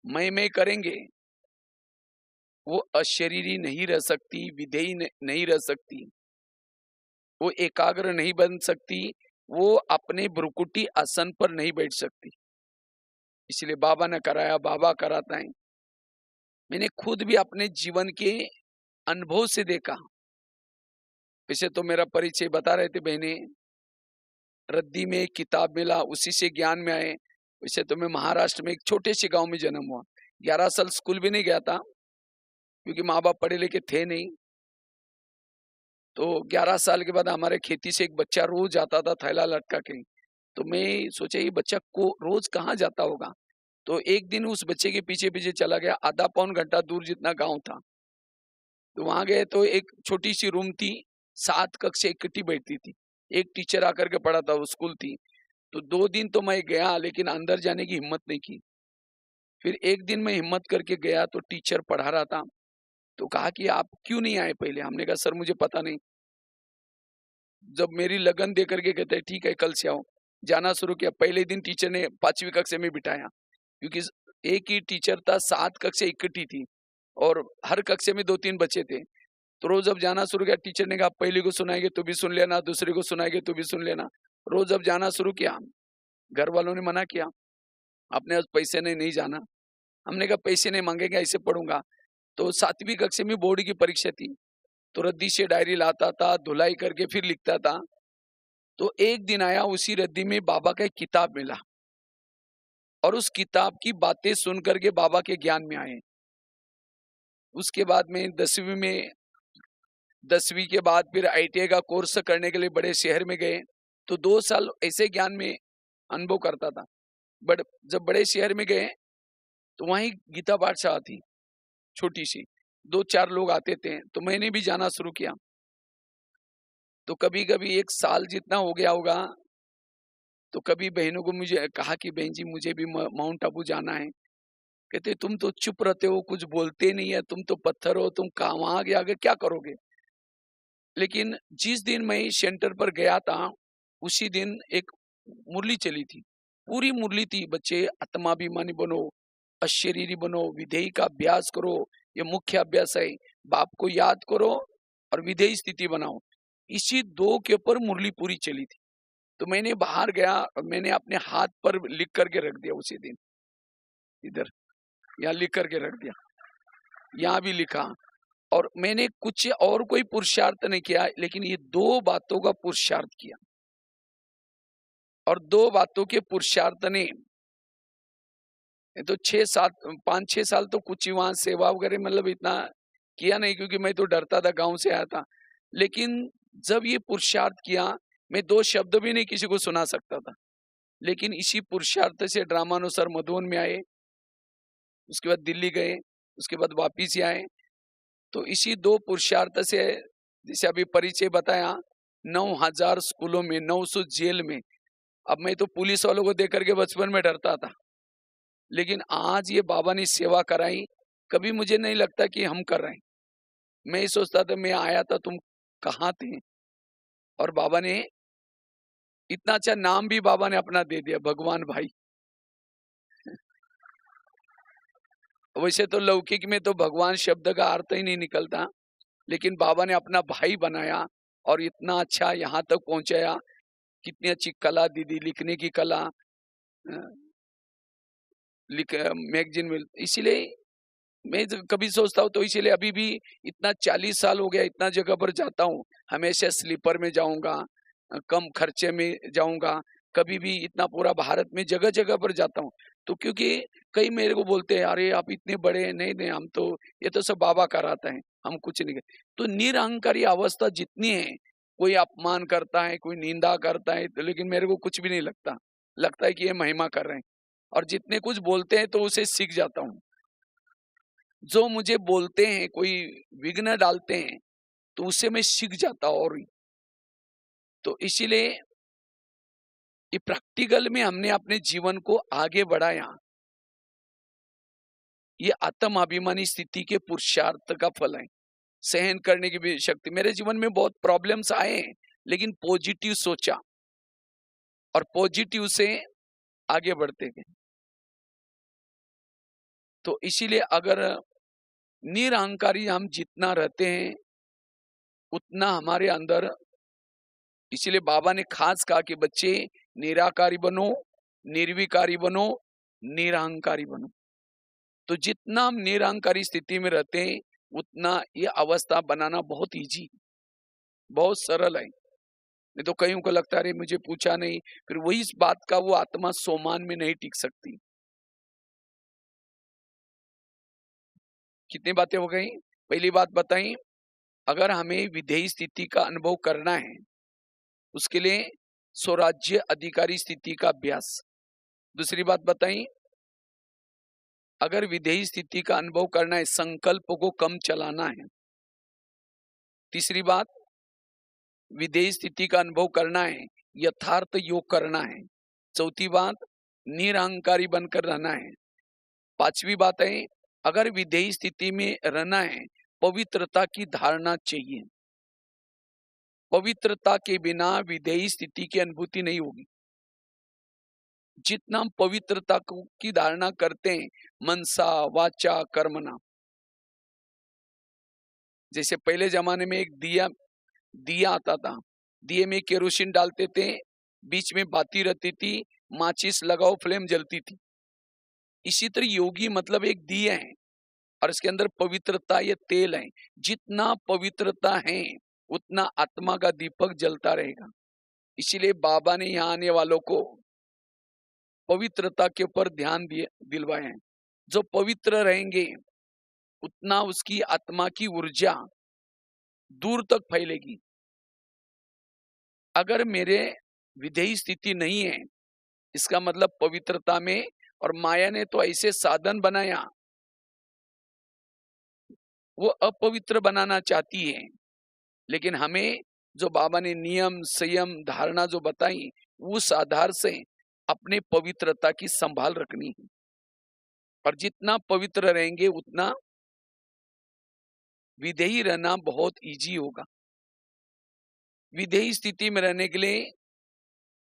Speaker 1: मैं करेंगे, वो अशरीरी नहीं रह सकती, विधेयी नहीं रह सकती, वो एकाग्र नहीं बन सकती, वो अपने भ्रुकुटी आसन पर नहीं बैठ सकती। इसलिए बाबा ने कराया, बाबा कराता है। मैंने खुद भी अपने जीवन के अनुभव से देखा। वैसे तो मेरा परिचय बता रहे थे बहने, रद्दी में एक किताब मिला, उसी से ज्ञान में आए। वैसे तो मैं महाराष्ट्र में एक छोटे से गांव में जन्म हुआ, 11 साल स्कूल भी नहीं गया था, क्योंकि माँ बाप पढ़े लिखे थे नहीं। तो 11 साल के बाद हमारे खेती से एक बच्चा रोज आता था थैला लटका के। तो मैं सोचा ये बच्चा को रोज कहाँ जाता होगा। तो एक दिन उस बच्चे के पीछे पीछे चला गया, आधा पौन घंटा दूर जितना गांव था। तो वहां गए तो एक छोटी सी रूम थी, 7 कक्षा इकट्ठी बैठती थी, एक टीचर आकर के पढ़ाता, वो स्कूल थी। तो 2 दिन तो मैं गया, लेकिन अंदर जाने की हिम्मत नहीं की। फिर एक दिन मैं हिम्मत करके गया, तो टीचर पढ़ा रहा था। तो कहा कि आप क्यों नहीं आए पहले? हमने कहा सर मुझे पता नहीं। जब मेरी लगन दे करके कहते हैं ठीक है कल से आओ, जाना शुरू किया। पहले दिन टीचर ने 5वीं कक्षा में बिठाया, क्योंकि एक ही टीचर था, 7 कक्षा इकट्ठी थी और हर कक्षा में 2-3 बच्चे थे। तो रोज जब जाना शुरू किया, टीचर ने कहा पहले को सुनाएंगे तो भी सुन लेना, दूसरे को सुनाएंगे तो भी सुन लेना। रोज जब जाना शुरू किया, घर वालों ने मना किया, आपने आज पैसे नहीं जाना। हमने कहा पैसे नहीं मांगेंगे, ऐसे पढ़ूंगा। तो 7वीं कक्षा में बोर्ड की परीक्षा थी, तो रद्दी से डायरी लाता था, धुलाई करके फिर लिखता था। तो एक दिन आया, उसी रद्दी में बाबा का एक किताब मिला, और उस किताब की बातें सुन करके बाबा के ज्ञान में आए। उसके बाद में 10वीं के बाद फिर ITI का कोर्स करने के लिए बड़े शहर में गए। तो 2 साल ऐसे ज्ञान में अनुभव करता था। बट जब बड़े शहर में गए, तो वहीं गीता पाठशाला थी, छोटी सी, 2-4 लोग आते थे, तो मैंने भी जाना शुरू किया। तो कभी कभी 1 साल जितना हो गया होगा, तो कभी बहनों को मुझे कहा कि बहन जी मुझे भी माउंट आबू जाना है। कहते तुम तो चुप रहते हो, कुछ बोलते नहीं है, तुम तो पत्थर हो, तुम कहाँ वहां आगे आगे क्या करोगे। लेकिन जिस दिन मैं इस सेंटर पर गया था, उसी दिन एक मुरली चली थी। पूरी मुरली थी, बच्चे आत्माभिमानी बनो, अशरीरी बनो, विधेयी का अभ्यास करो, ये मुख्य अभ्यास है। बाप को याद करो और विधेयी स्थिति बनाओ। इसी 2 के ऊपर मुरली पूरी चली थी। तो मैंने बाहर गया और मैंने अपने हाथ पर लिख करके रख दिया उसी दिन। इधर, यहाँ लिख करके रख दिया, यहाँ भी लिखा। और मैंने कुछ और कोई पुरुषार्थ नहीं किया, लेकिन ये 2 बातों का पुरुषार्थ किया। और 2 बातों के पुरुषार्थ ने तो 6-7 5-6 साल तो कुछ ही वहां सेवा वगैरह मतलब इतना किया नहीं, क्योंकि मैं तो डरता था, गांव से आया था। लेकिन जब ये पुरुषार्थ किया, मैं 2 शब्द भी नहीं किसी को सुना सकता था। लेकिन इसी पुरुषार्थ से ड्रामानुसार मधुबन में आए, उसके बाद दिल्ली गए, उसके बाद वापिस ही आए। तो इसी 2 पुरुषार्थ से, जैसे अभी परिचय बताया, 9,000 स्कूलों में, 900 जेल में। अब मैं तो पुलिस वालों को देख करके बचपन में डरता था, लेकिन आज ये बाबा ने सेवा कराई, कभी मुझे नहीं लगता कि हम कर रहे हैं। मैं ही सोचता था, मैं आया था, तुम कहाँ थे? और बाबा ने इतना अच्छा नाम भी बाबा ने अपना दे दिया, भगवान भाई। वैसे तो लौकिक में तो भगवान शब्द का अर्थ ही नहीं निकलता, लेकिन बाबा ने अपना भाई बनाया और इतना अच्छा यहाँ तक पहुंचाया। कितनी अच्छी कला दीदी, लिखने की कला, लिख मैगजीन में। इसीलिए मैं कभी सोचता हूँ, तो इसीलिए अभी भी इतना 40 साल हो गया, इतना जगह पर जाता हूँ, हमेशा स्लीपर में जाऊंगा, कम खर्चे में जाऊंगा। कभी भी इतना पूरा भारत में जगह जगह पर जाता हूँ। तो क्योंकि कई मेरे को बोलते हैं, अरे आप इतने बड़े हैं। नहीं नहीं, हम तो, ये तो सब बाबा कराता है, हम कुछ नहीं कर। तो निरहंकारी अवस्था जितनी है, कोई अपमान करता है, कोई निंदा करता है, तो लेकिन मेरे को कुछ भी नहीं लगता। लगता है कि ये महिमा कर रहे हैं। और जितने कुछ बोलते हैं, तो उसे सीख जाता हूँ। जो मुझे बोलते हैं, कोई विघ्न डालते हैं, तो उससे मैं सीख जाता और ही। तो इसीलिए ये प्रैक्टिकल में हमने अपने जीवन को आगे बढ़ाया। ये आत्म अभिमानी स्थिति के पुरुषार्थ का फल है। सहन करने की भी शक्ति। मेरे जीवन में बहुत प्रॉब्लम्स आए हैं, लेकिन पॉजिटिव सोचा और पॉजिटिव से आगे बढ़ते गए। तो इसीलिए अगर निरहंकारी हम जितना रहते हैं, उतना हमारे अंदर, इसीलिए बाबा ने खास कहा कि बच्चे निराकारी बनो, निर्विकारी बनो, निरहंकारी बनो। तो जितना हम निरहंकारी स्थिति में रहते हैं, उतना ये अवस्था बनाना बहुत इजी, बहुत सरल है। नहीं तो कईयों को लगता है, अरे मुझे पूछा नहीं, फिर वही इस बात का वो आत्मा सोमान में नहीं टिक सकती। कितनी बातें हो गई? पहली बात बताई, अगर हमें विधेयी स्थिति का अनुभव करना है, उसके लिए स्वराज्य अधिकारी स्थिति का अभ्यास। दूसरी बात बताई, अगर विधेयी स्थिति का अनुभव करना है, संकल्प को कम चलाना है। तीसरी बात, विधेयी स्थिति का अनुभव करना है, यथार्थ योग करना है। चौथी बात, निरहंकारी बनकर रहना है। पांचवी बात है, अगर विधेयी स्थिति में रहना है, पवित्रता की धारणा चाहिए। पवित्रता के बिना विधेयी स्थिति की अनुभूति नहीं होगी। जितना हम पवित्रता की धारणा करते हैं, मनसा वाचा कर्मणा। जैसे पहले जमाने में एक दिया आता था, दिए में केरोसिन डालते थे, बीच में बाती रहती थी, माचिस लगाओ, फ्लेम जलती थी। इसी तरह योगी मतलब एक दिया है और इसके अंदर पवित्रता, ये तेल है। जितना पवित्रता है, उतना आत्मा का दीपक जलता रहेगा। इसीलिए बाबा ने यहाँ आने वालों को पवित्रता के ऊपर ध्यान दिलवाए हैं। जो पवित्र रहेंगे, उतना उसकी आत्मा की ऊर्जा दूर तक फैलेगी। अगर मेरे विधेयी स्थिति नहीं है, इसका मतलब पवित्रता में, और माया ने तो ऐसे साधन बनाया, वो अपवित्र बनाना चाहती है। लेकिन हमें जो बाबा ने नियम, संयम, धारणा जो बताई, उस आधार से अपने पवित्रता की संभाल रखनी है। और जितना पवित्र रहेंगे, उतना विधेयी रहना बहुत इजी होगा। विधेयी स्थिति में रहने के लिए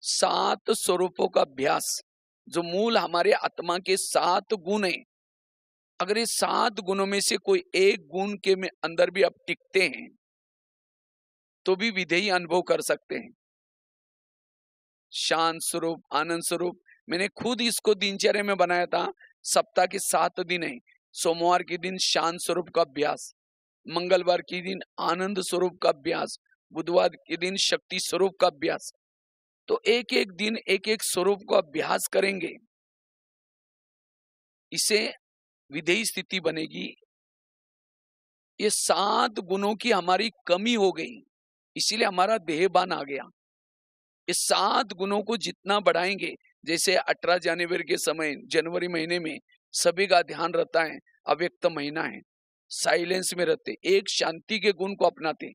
Speaker 1: 7 स्वरूपों का अभ्यास, जो मूल हमारे आत्मा के 7 गुण हैं, अगर ये 7 गुणों में से कोई एक गुण के में अंदर भी आप टिकते हैं तो भी विधेयी अनुभव कर सकते हैं। शांत स्वरूप, आनंद स्वरूप, मैंने खुद इसको दिनचर्या में बनाया था। सप्ताह के 7 दिन है। सोमवार के दिन शांत स्वरूप का अभ्यास, मंगलवार के दिन आनंद स्वरूप का अभ्यास, बुधवार के दिन शक्ति स्वरूप का अभ्यास। तो एक एक दिन एक एक स्वरूप का अभ्यास करेंगे, इसे विधेयी स्थिति बनेगी। ये 7 गुणों की हमारी कमी हो गई, इसीलिए हमारा देहबान आ गया। ये 7 गुणों को जितना बढ़ाएंगे, जैसे 18 जनवरी के समय, जनवरी महीने में सभी का ध्यान रहता है, अव्यक्त महीना है, साइलेंस में रहते, एक शांति के गुण को अपनाते,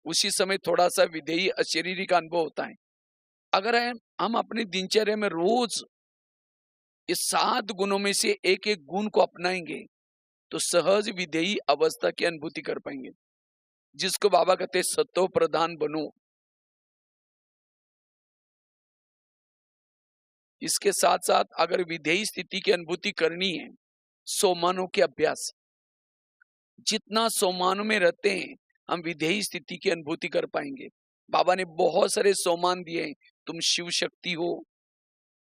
Speaker 1: उसी समय थोड़ा सा विधेयी अशरीरी का अनुभव होता है। अगर हम अपनी दिनचर्या में रोज इस 7 गुणों में से एक एक गुण को अपनाएंगे तो सहज विधेयी अवस्था की अनुभूति कर पाएंगे, जिसको बाबा कहते सतो प्रधान बनो। इसके साथ साथ अगर विधेयी स्थिति की अनुभूति करनी है, सोमानों के अभ्यास, जितना सोमानों में रहते हैं हम विधेयी स्थिति की अनुभूति कर पाएंगे। बाबा ने बहुत सारे सोमान दिए हैं। तुम शिव शक्ति हो,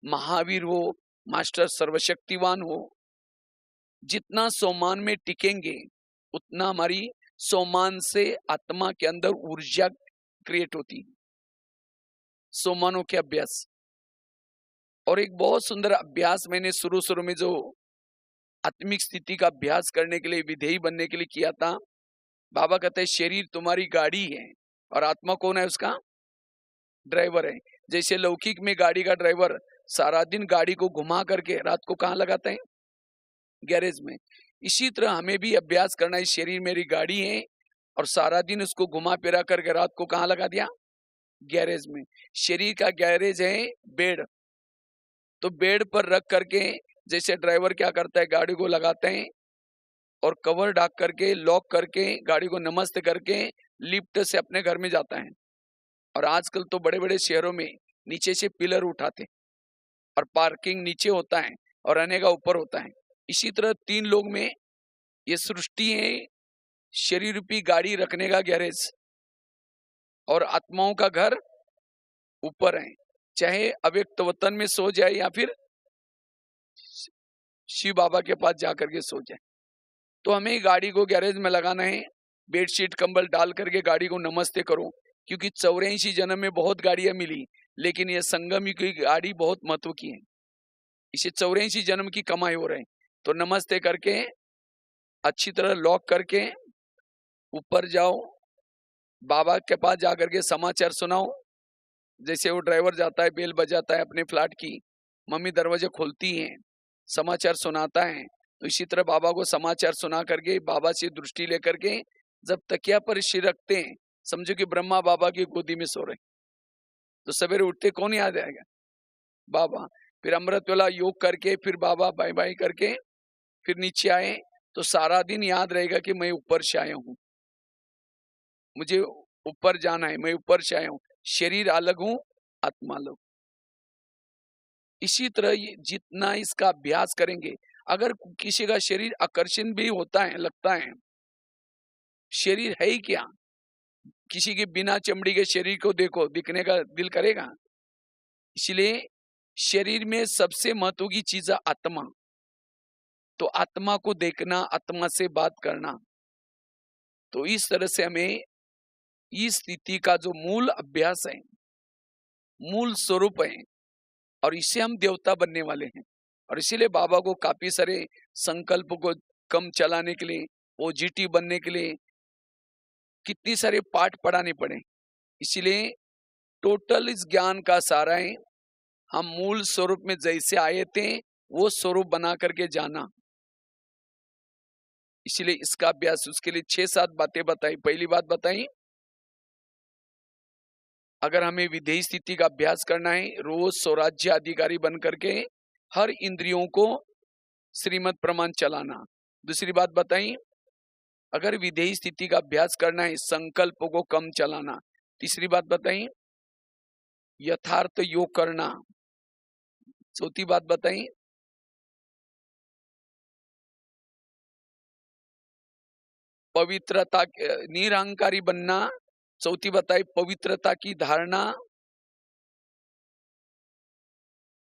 Speaker 1: महावीर हो, मास्टर सर्वशक्तिवान हो। जितना सोमान में टिकेंगे उतना हमारी सोमान से आत्मा के अंदर ऊर्जा क्रिएट होती है। सोमानों के अभ्यास, और एक बहुत सुंदर अभ्यास मैंने शुरू में जो आत्मिक स्थिति का अभ्यास करने के लिए, विधेयी बनने के लिए किया था। बाबा कहते हैं शरीर तुम्हारी गाड़ी है और आत्मा कौन है? उसका ड्राइवर है। जैसे लौकिक में गाड़ी का ड्राइवर सारा दिन गाड़ी को घुमा करके रात को कहाँ लगाते हैं? गैरेज में। इसी तरह हमें भी अभ्यास करना है, शरीर मेरी गाड़ी है और सारा दिन उसको घुमा फिरा करके रात को कहाँ लगा दिया? गैरेज में। शरीर का गैरेज है बेड, तो बेड पर रख करके जैसे ड्राइवर क्या करता है, गाड़ी को लगाते हैं और कवर ढक करके लॉक करके गाड़ी को नमस्ते करके लिफ्ट से अपने घर में जाता है। और आजकल तो बड़े बड़े शहरों में नीचे से पिलर उठाते और पार्किंग नीचे होता है और रहने का ऊपर होता है। इसी तरह 3 लोग में ये सृष्टि है, शरीर रूपी गाड़ी रखने का गैरेज और आत्माओं का घर ऊपर है। चाहे अव्यक्त वतन में सो जाए या फिर शिव बाबा के पास जाकर के सो जाए, तो हमें गाड़ी को गैरेज में लगाना है। बेडशीट कंबल डाल करके गाड़ी को नमस्ते करो, क्योंकि 84 जन्म में बहुत गाड़ियां मिली, लेकिन ये संगम की गाड़ी बहुत महत्व की है। इसे 84 जन्म की कमाई हो रहे, तो नमस्ते करके अच्छी तरह लॉक करके ऊपर जाओ, बाबा के पास जाकर के समाचार सुनाओ। जैसे वो ड्राइवर जाता है, बेल बजाता है अपने फ्लैट की, मम्मी दरवाजे खोलती हैं, समाचार सुनाता है, तो इसी तरह बाबा को समाचार सुना करके बाबा से दृष्टि लेकर के जब तकिया पर सिर रखते हैं, समझो कि ब्रह्मा बाबा की गोदी में सो रहे, तो सवेरे उठते कौन याद आएगा? बाबा। फिर अमृत वाला योग करके फिर बाबा बाय बाय करके फिर नीचे आए, तो सारा दिन याद रहेगा कि मैं ऊपर से आया हूँ, मुझे ऊपर जाना है, मैं ऊपर से आया हूँ, शरीर अलग हूँ, आत्मा अलग। इसी तरह ये जितना इसका अभ्यास करेंगे, अगर किसी का शरीर आकर्षण भी होता है, लगता है शरीर है ही क्या, किसी के बिना चमड़ी के शरीर को देखो, दिखने का दिल करेगा। इसलिए शरीर में सबसे महत्व की चीज है आत्मा, तो आत्मा को देखना, आत्मा से बात करना। तो इस तरह से हमें इस स्थिति का जो मूल अभ्यास है, मूल स्वरूप है, और इससे हम देवता बनने वाले हैं। और इसीलिए बाबा को काफी सारे संकल्प को कम चलाने के लिए, पॉजिटिव बनने के लिए कितनी सारे पाठ पढ़ाने पड़े। इसीलिए टोटल इस ज्ञान का सारा है, हम मूल स्वरूप में जैसे आए थे वो स्वरूप बना करके जाना। इसीलिए इसका अभ्यास, उसके लिए 6-7 बातें बताई। पहली बात बताई, अगर हमें विधेयी स्थिति का अभ्यास करना है, रोज स्वराज्य अधिकारी बन करके हर इंद्रियों को श्रीमत प्रमाण चलाना। दूसरी बात बताई, अगर विधेयी स्थिति का अभ्यास करना है, संकल्प को कम चलाना, तीसरी बात बताई यथार्थ योग करना। चौथी बात बताई पवित्रता, निरहंकारी बनना। चौथी बताई पवित्रता की धारणा।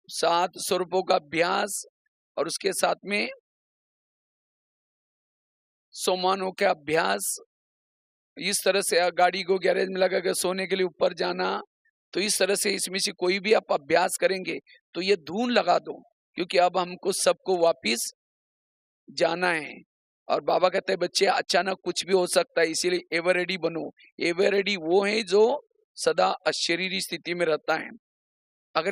Speaker 1: 7 स्वरूपों का अभ्यास और उसके साथ में सोमानों का अभ्यास। इस तरह से गाड़ी को गैरेज में लगा कर सोने के लिए ऊपर जाना। तो इस तरह से इसमें से कोई भी आप अभ्यास करेंगे तो ये धून लगा दो, क्योंकि अब हमको सबको वापिस जाना है। और बाबा कहते हैं बच्चे अचानक कुछ भी हो सकता है, इसीलिए एवर रेडी बनो। एवर रेडी वो है जो सदा अशरीरी स्थिति में रहता है। अगर ये